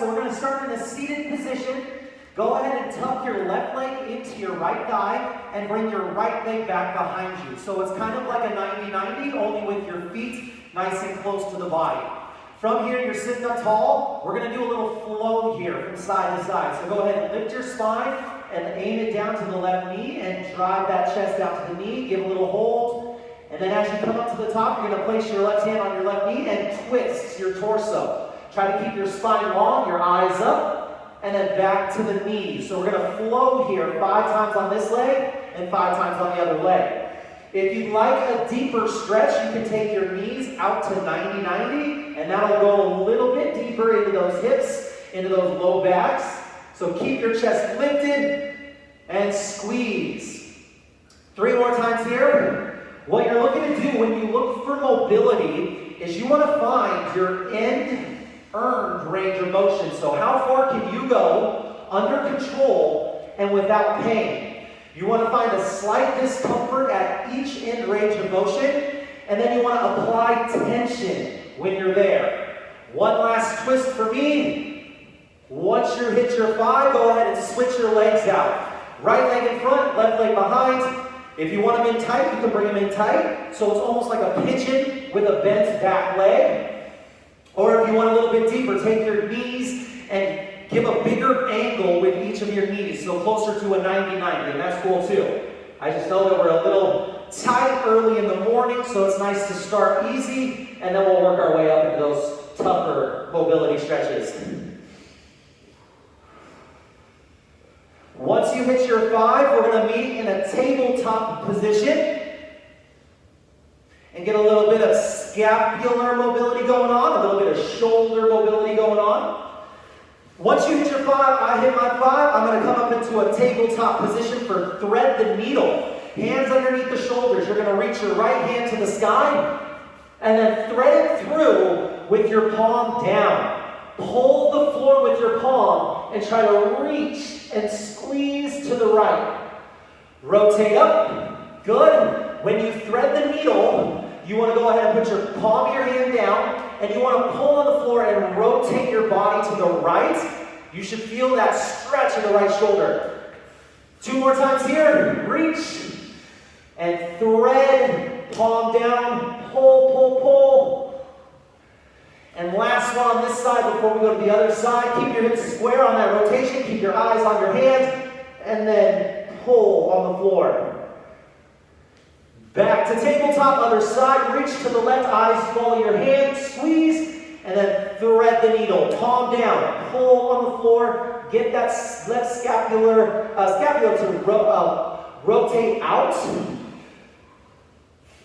So we're going to start in a seated position. Go ahead and tuck your left leg into your right thigh and bring your right leg back behind you. So it's kind of like a 90-90, only with your feet nice and close to the body. From here, you're sitting up tall. We're going to do a little flow here from side to side. So go ahead and lift your spine and aim it down to the left knee and drive that chest down to the knee. Give a little hold. And then as you come up to the top, you're going to place your left hand on your left knee and twist your torso. Try to keep your spine long, your eyes up, and then back to the knees. So we're going to flow here 5 times on this leg and 5 times on the other leg. If you'd like a deeper stretch, you can take your knees out to 90-90, and that'll go a little bit deeper into those hips, into those low backs. So keep your chest lifted and squeeze. 3 more times here. What you're looking to do when you look for mobility is you want to find your end earned range of motion. So how far can you go under control and without pain? You want to find a slight discomfort at each end range of motion, and then you want to apply tension when you're there. One last twist for me. Once you hit your 5, go ahead and switch your legs out. Right leg in front, left leg behind. If you want them in tight, you can bring them in tight. So it's almost like a pigeon with a bent back leg. Or if you want a little bit deeper, take your knees and give a bigger angle with each of your knees, so closer to a 90-90, and that's cool too. I just know that we're a little tight early in the morning, so it's nice to start easy, and then we'll work our way up into those tougher mobility stretches. Once you hit your 5, we're going to meet in a tabletop position and get a little bit of scapular mobility going on, a little bit of shoulder mobility going on. Once you hit your 5, I hit my 5, I'm going to come up into a tabletop position for thread the needle. Hands underneath the shoulders. You're going to reach your right hand to the sky and then thread it through with your palm down. Pull the floor with your palm and try to reach and squeeze to the right. Rotate up. Good. When you thread the needle, you want to go ahead and put your palm of your hand down, and you want to pull on the floor and rotate your body to the right. You should feel that stretch in the right shoulder. 2 more times here. Reach and thread, palm down, pull, pull, pull. And last one on this side before we go to the other side. Keep your hips square on that rotation. Keep your eyes on your hands, and then pull on the floor. Back to tabletop, other side, reach to the left, eyes follow your hand, squeeze, and then thread the needle, palm down, pull on the floor, get that left scapula to rotate out.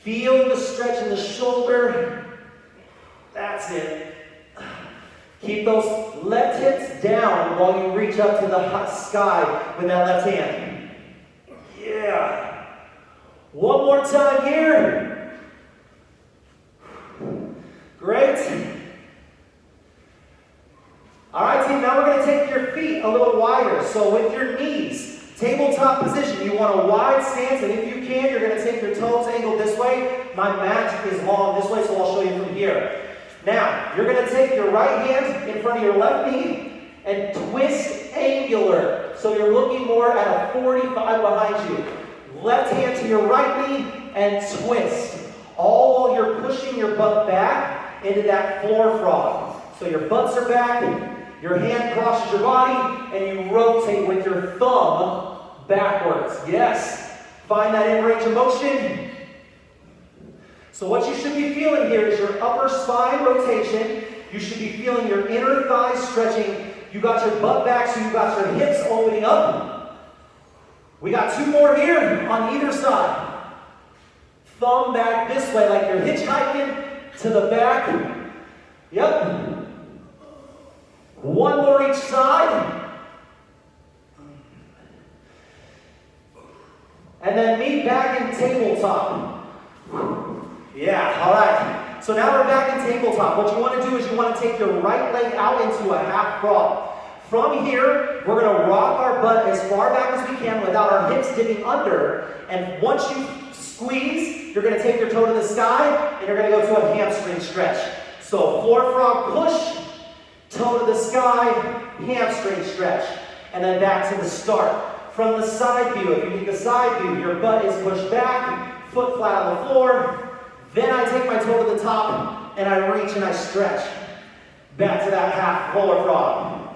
Feel the stretch in the shoulder. That's it. Keep those left hips down while you reach up to the sky with that left hand. Yeah. One more time here. Great. All right, team, now we're going to take your feet a little wider. So with your knees, tabletop position, you want a wide stance, and if you can, you're going to take your toes angled this way. My mat is long this way, so I'll show you from here. Now, you're going to take your right hand in front of your left knee and twist angular. So you're looking more at a 45 behind you. Left hand to your right knee and twist. All while you're pushing your butt back into that floor frog. So your butts are back, your hand crosses your body, and you rotate with your thumb backwards. Yes. Find that in range of motion. So what you should be feeling here is your upper spine rotation. You should be feeling your inner thighs stretching. You got your butt back, so you got your hips opening up. We got 2 more here on either side. Thumb back this way like you're hitchhiking to the back. Yep. 1 more each side. And then meet back in tabletop. Yeah, all right. So now we're back in tabletop. What you want to do is you want to take your right leg out into a half frog. From here, we're going to rock our butt as far back as we can without our hips dipping under. And once you squeeze, you're going to take your toe to the sky, and you're going to go to a hamstring stretch. So floor frog push, toe to the sky, hamstring stretch, and then back to the start. From the side view, if you need the side view, your butt is pushed back, foot flat on the floor. Then I take my toe to the top, and I reach and I stretch. Back to that half polar frog.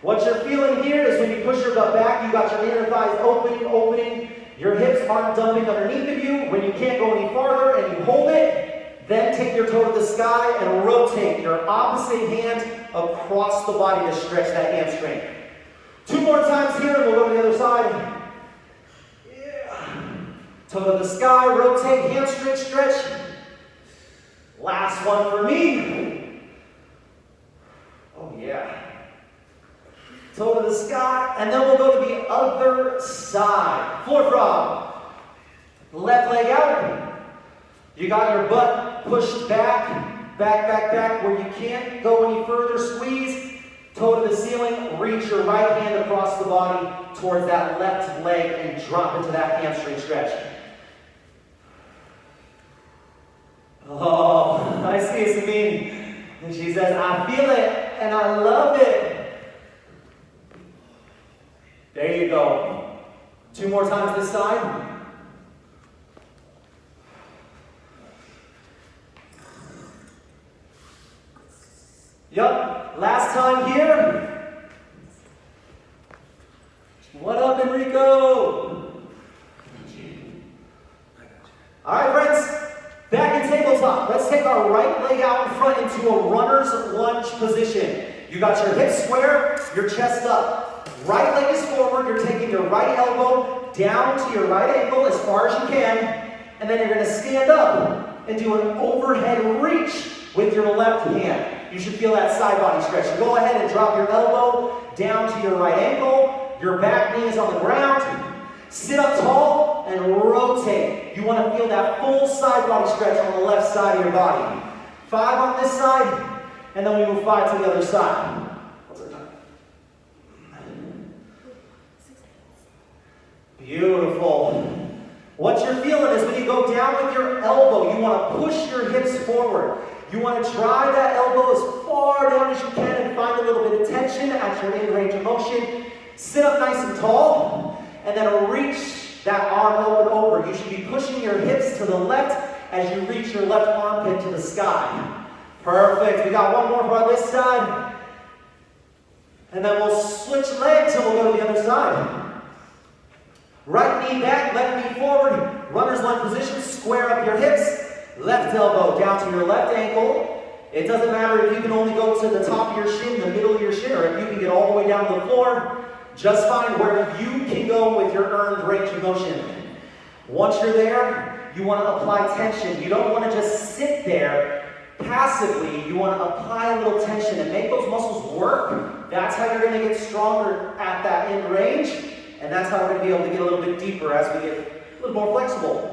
What you're feeling here is when you push your butt back, you got your inner thighs opening. Your hips aren't dumping underneath of you. When you can't go any farther and you hold it, then take your toe to the sky and rotate your opposite hand across the body to stretch that hamstring. 2 more times here, and we'll go to the other side. Yeah. Toe to the sky, rotate, hamstring stretch. Last one for me. Oh yeah. Toe to the sky, and then we'll go to the other side. Floor frog. Left leg out. You got your butt pushed back, where you can't go any further. Squeeze. Toe to the ceiling, reach your right hand across the body towards that left leg and drop into that hamstring stretch. Oh, I see Sabine. And she says, I feel it and I love it. There you go. 2 more times this side. Yup, last time here. What up, Enrico? All right, friends, back in tabletop. Let's take our right leg out in front into a runner's lunge position. You got your hips square, your chest up. Right leg is forward. You're taking your right elbow down to your right ankle as far as you can, and then you're going to stand up and do an overhead reach with your left hand. You should feel that side body stretch. So go ahead and drop your elbow down to your right ankle. Your back knee is on the ground. Sit up tall and rotate. You want to feel that full side body stretch on the left side of your body. 5 on this side, and then we move 5 to the other side. What's our time? Beautiful. What you're feeling is when you go down with your elbow, you want to push your hips forward. You want to drive that elbow as far down as you can and find a little bit of tension at your in range of motion. Sit up nice and tall, and then reach that arm open over. You should be pushing your hips to the left as you reach your left armpit to the sky. Perfect. We got one more for this side. And then we'll switch legs and we'll go to the other side. Right knee back, left knee forward. Runner's lunge position. Square up your hips. Left elbow down to your left ankle. It doesn't matter if you can only go to the top of your shin, the middle of your shin, or if you can get all the way down to the floor. Just find where you can go with your earned range of motion. Once you're there, you want to apply tension. You don't want to just sit there passively. You want to apply a little tension and make those muscles work. That's how you're going to get stronger at that end range. And that's how we're going to be able to get a little bit deeper as we get a little more flexible.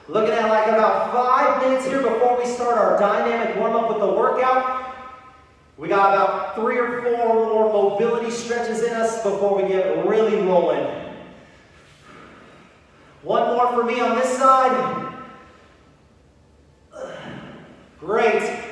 Looking at like about 5 minutes here before we start our dynamic warm-up with the workout. We got about 3 or 4 more mobility stretches in us before we get really rolling. One more for me on this side. Great.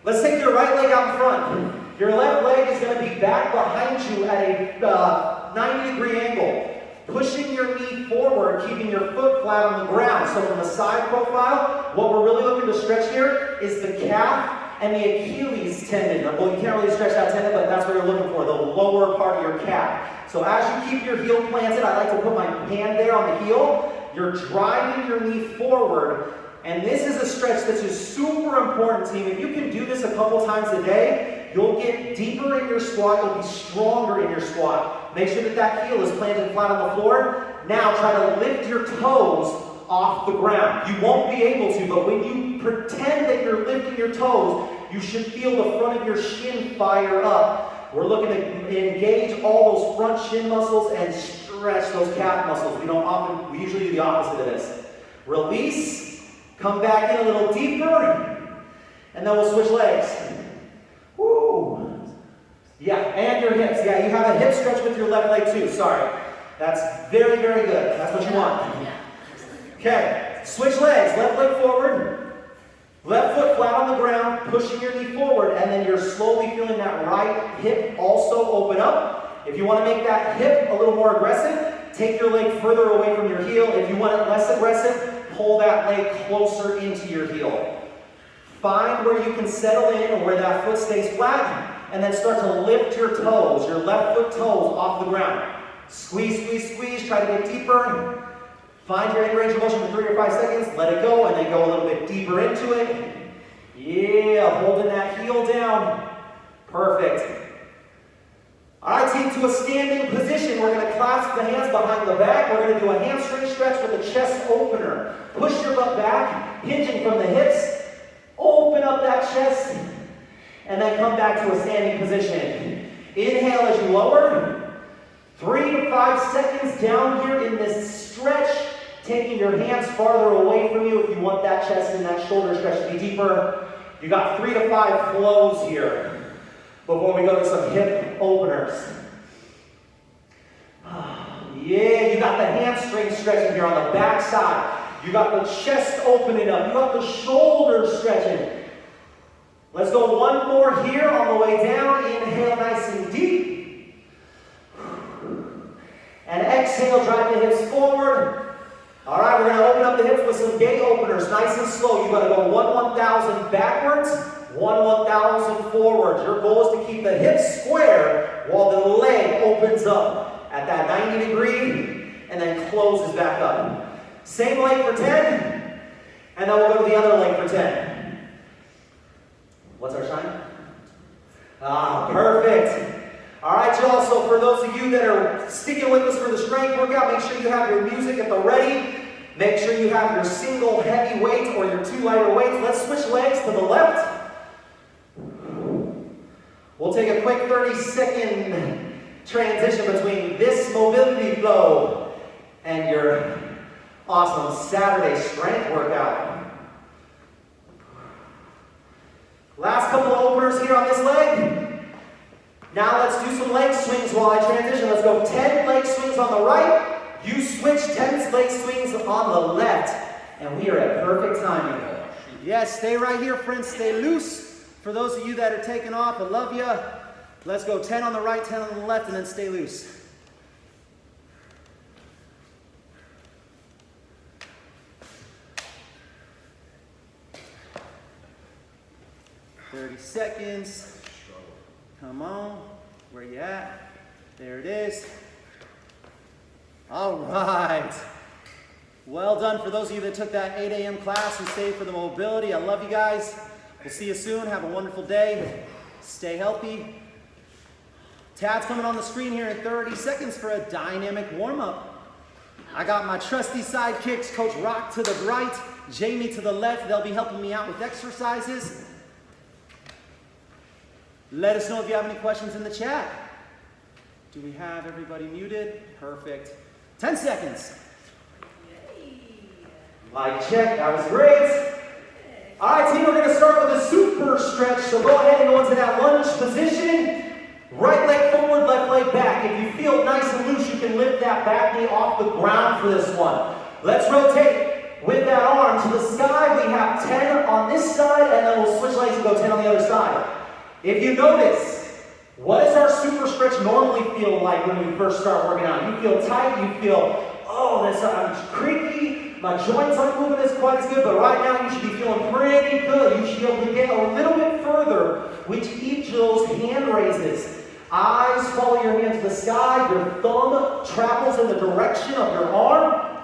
Let's take your right leg out in front. Your left leg is going to be back behind you at a 90-degree angle. Pushing your knee forward, keeping your foot flat on the ground. So from a side profile, what we're really looking to stretch here is the calf and the Achilles tendon. Well, you can't really stretch that tendon, but that's what you're looking for, the lower part of your calf. So as you keep your heel planted, I like to put my hand there on the heel. You're driving your knee forward. And this is a stretch that's just super important, team. If you can do this a couple times a day, you'll get deeper in your squat, you'll be stronger in your squat. Make sure that that heel is planted flat on the floor. Now try to lift your toes off the ground. You won't be able to, but when you pretend that you're lifting your toes, you should feel the front of your shin fire up. We're looking to engage all those front shin muscles and stretch those calf muscles. We usually do the opposite of this. Release, come back in a little deeper, and then we'll switch legs. Woo! Yeah, and your hips. Yeah, you have a hip stretch with your left leg too. Sorry. That's very, very good. That's what you want. Okay, switch legs. Left leg forward. Left foot flat on the ground, pushing your knee forward, and then you're slowly feeling that right hip also open up. If you want to make that hip a little more aggressive, take your leg further away from your heel. If you want it less aggressive, pull that leg closer into your heel. Find where you can settle in and where that foot stays flat, and then start to lift your toes, your left foot toes off the ground. Squeeze, squeeze, squeeze, try to get deeper. Find your end range of motion for 3 or 5 seconds, let it go, and then go a little bit deeper into it. Yeah, holding that heel down. Perfect. All right, team, to a standing position. We're going to clasp the hands behind the back. We're going to do a hamstring stretch with a chest opener. Push your butt back, hinging from the hips. Open up that chest, and then come back to a standing position. Inhale as you lower. 3 to 5 seconds down here in this stretch, taking your hands farther away from you if you want that chest and that shoulder stretch to be deeper. You got 3 to 5 flows here before we go to some hip openers. Yeah, you got the hamstring stretching here on the back side. You got the chest opening up. You got the shoulders stretching. Let's go one more here on the way down. Inhale nice and deep. And exhale, drive the hips forward. All right, we're going to open up the hips with some gate openers, nice and slow. You've got to go 1,000 backwards, 1,000 forwards. Your goal is to keep the hips square while the leg opens up at that 90 degree and then closes back up. Same leg for 10, and then we'll go to the other leg for 10. What's our sign? Perfect. All right, y'all, so for those of you that are sticking with us for the strength workout, make sure you have your music at the ready. Make sure you have your single heavy weight or your 2 lighter weights. Let's switch legs to the left. We'll take a quick 30-second transition between this mobility flow and your awesome Saturday strength workout. Last couple of openers here on this leg. Now let's do some leg swings while I transition. Let's go 10 leg swings on the right. You switch 10 leg swings on the left. And we are at perfect timing. Yes, stay right here, friends. Stay loose. For those of you that are taking off, I love you. Let's go 10 on the right, 10 on the left, and then stay loose. "30 seconds. Come on. Where you at? There it is. All right. Well done for those of you that took that 8 a.m. class and stayed for the mobility. I love you guys. We'll see you soon. Have a wonderful day. Stay healthy. Tad's coming on the screen here in 30 seconds for a dynamic warm-up. I got my trusty sidekicks, Coach Rock to the right, Jamie to the left. They'll be helping me out with exercises. Let us know if you have any questions in the chat. Do we have everybody muted? Perfect. 10 seconds. Mic check, that was great. All right, team, we're going to start with a super stretch. So go ahead and go into that lunge position. Right leg forward, left leg back. If you feel nice and loose, you can lift that back knee off the ground for this one. Let's rotate with that arm to the sky. We have 10 on this side, and then we'll switch legs and go 10 on the other side. If you notice, what does our super stretch normally feel like when we first start working out? You feel tight, you feel, oh, I'm creaky, my joints aren't moving as quite as good, but right now you should be feeling pretty good. You should be able to get a little bit further with each of those hand raises. Eyes follow your hand to the sky, your thumb travels in the direction of your arm.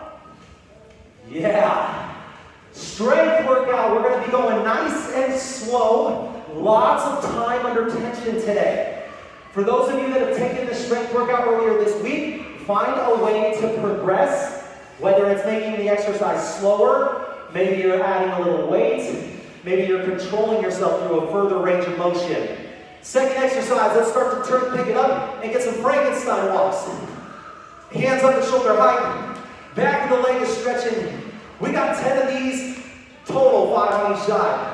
Yeah. Strength workout, we're going to be going nice and slow. Lots of time under tension today. For those of you that have taken the strength workout earlier this week, find a way to progress, whether it's making the exercise slower, maybe you're adding a little weight, maybe you're controlling yourself through a further range of motion. Second exercise, let's start to pick it up and get some Frankenstein walks. Hands up to shoulder height, back of the leg is stretching. We got 10 of these, total 5 on each side.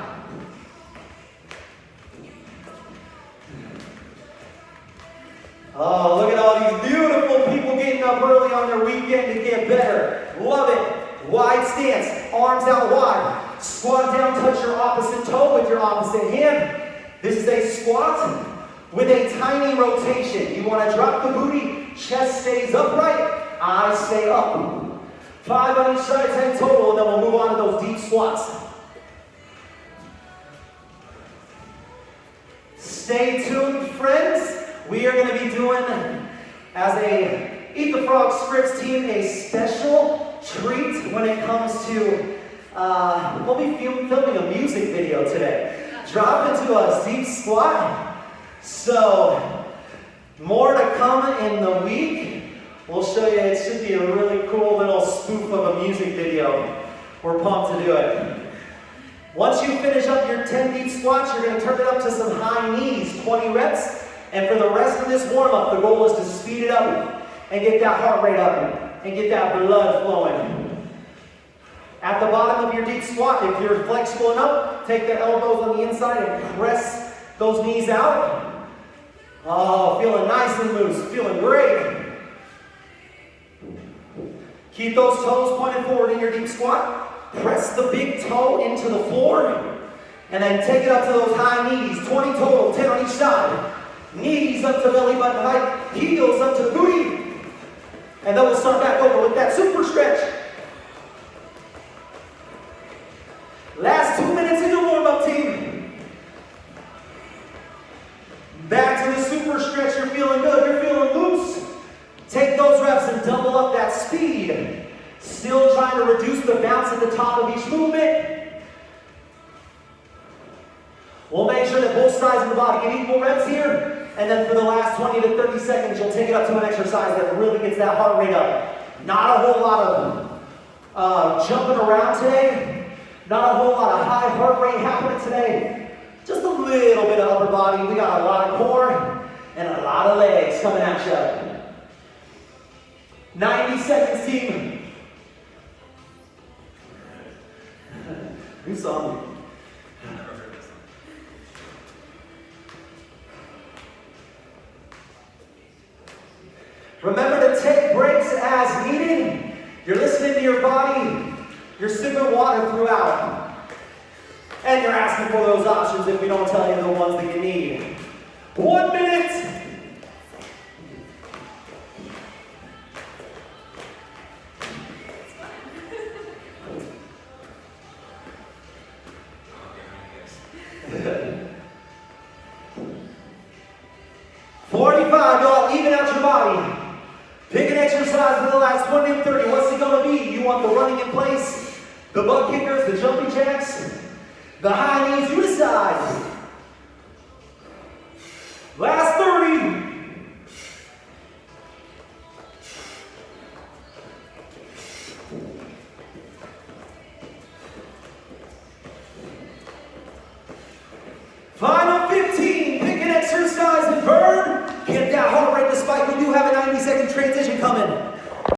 Oh, look at all these beautiful people getting up early on their weekend to get better. Love it. Wide stance, arms out wide. Squat down, touch your opposite toe with your opposite hand. This is a squat with a tiny rotation. You want to drop the booty, chest stays upright, eyes stay up. 5 on each side, 10 total, and then we'll move on to those deep squats. Stay tuned, friends. We are going to be doing, as a Eat the Frog Scripts team, a special treat when it comes to, we'll be filming a music video today. Drop into a deep squat. So, more to come in the week. We'll show you, it should be a really cool little spoof of a music video. We're pumped to do it. Once you finish up your 10 deep squats, you're going to turn it up to some high knees, 20 reps. And for the rest of this warm-up, the goal is to speed it up and get that heart rate up and get that blood flowing. At the bottom of your deep squat, if you're flexible enough, take the elbows on the inside and press those knees out. Oh, feeling nice and loose, feeling great. Keep those toes pointed forward in your deep squat. Press the big toe into the floor, and then take it up to those high knees. 20 total, 10 on each side. Knees up to belly button height, heels up to the booty. And then we'll start back over with that super stretch. Last 2 minutes in your warm-up, team. Back to the super stretch. You're feeling good, you're feeling loose. Take those reps and double up that speed. Still trying to reduce the bounce at the top of each movement. We'll make sure that both sides of the body get equal reps here. And then for the last 20 to 30 seconds, you'll take it up to an exercise that really gets that heart rate up. Not a whole lot of jumping around today. Not a whole lot of high heart rate happening today. Just a little bit of upper body. We got a lot of core and a lot of legs coming at you. 90 seconds, team. Who saw me? Remember to take breaks as needed. You're listening to your body. You're sipping water throughout. And you're asking for those options if we don't tell you the ones that you need. 1 minute. The running in place, the butt kickers, the jumping jacks, the high knees, you decide. Last 30. Final